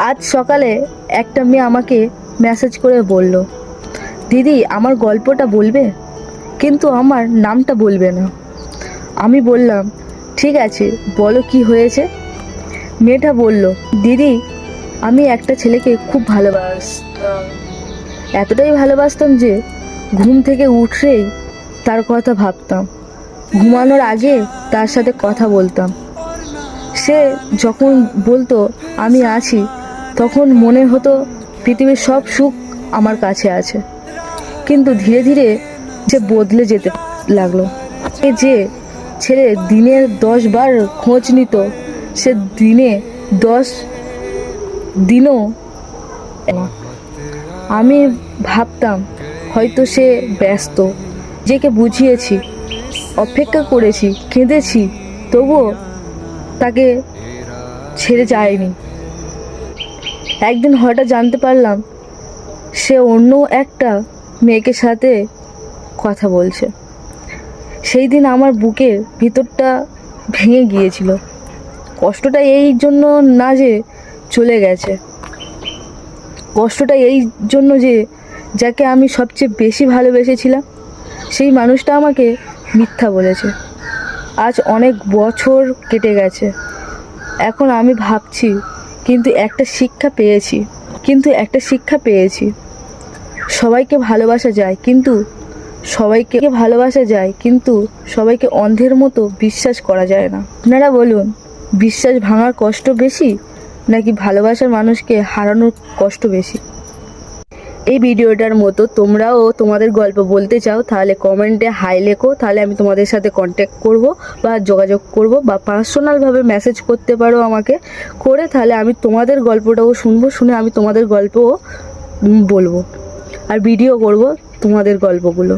আজ সকালে একটা মেয়ে আমাকে মেসেজ করে বলল, দিদি আমার গল্পটা বলবে, কিন্তু আমার নামটা বলবে না। আমি বললাম, ঠিক আছে বলো কি হয়েছে। মেয়েটা বলল, দিদি আমি একটা ছেলেকে খুব ভালোবাসতাম, এতটাই ভালোবাসতাম যে ঘুম থেকে উঠেই তার কথা ভাবতাম, ঘুমানোর আগে তার সাথে কথা বলতাম। সে যখন বলতো আমি আছি, তখন মনে হতো পৃথিবীর সব সুখ আমার কাছে আছে। কিন্তু ধীরে ধীরে সে বদলে যেতে লাগলো। এ যে ছেলে দিনে 10 বার খোঁজ নিত, সে দিনে 10 দিনও না। আমি ভাবতাম হয়তো সে ব্যস্ত, নিজেকে বুঝিয়েছি, অপেক্ষা করেছি, কেঁদেছি, তবুও তাকে ছেড়ে যায়নি। একদিন হঠাৎ জানতে পারলাম সে অন্য একটা মেয়েকে সাথে কথা বলছে। সেই দিন আমার বুকের ভিতরটা ভেঙে গিয়েছিল। কষ্টটা এই জন্য না যে চলে গেছে, কষ্টটা এই জন্য যে যাকে আমি সবচেয়ে বেশি ভালোবেসেছিলাম সেই মানুষটা আমাকে মিথ্যা বলেছে। আজ অনেক বছর কেটে গেছে, এখন আমি ভাবছি কিন্তু একটা শিক্ষা পেয়েছি সবাইকে ভালোবাসা যায়, কিন্তু সবাইকে অন্ধের মতো বিশ্বাস করা যায় না। আপনারা বলুন, বিশ্বাস ভাঙার কষ্ট বেশি নাকি ভালোবাসার মানুষকে হারানোর কষ্ট বেশি? এই ভিডিওটার মতো তোমরাও তোমাদের গল্প বলতে চাও তাহলে কমেন্টে হাই লেখো, তাহলে আমি তোমাদের সাথে কন্ট্যাক্ট করব বা যোগাযোগ করব, বা পার্সোনালভাবে মেসেজ করতে পারো আমাকে করে, তাহলে আমি তোমাদের গল্পটাও শুনবো, শুনে আমি তোমাদের গল্পও বলবো আর ভিডিও করব তোমাদের গল্পগুলো।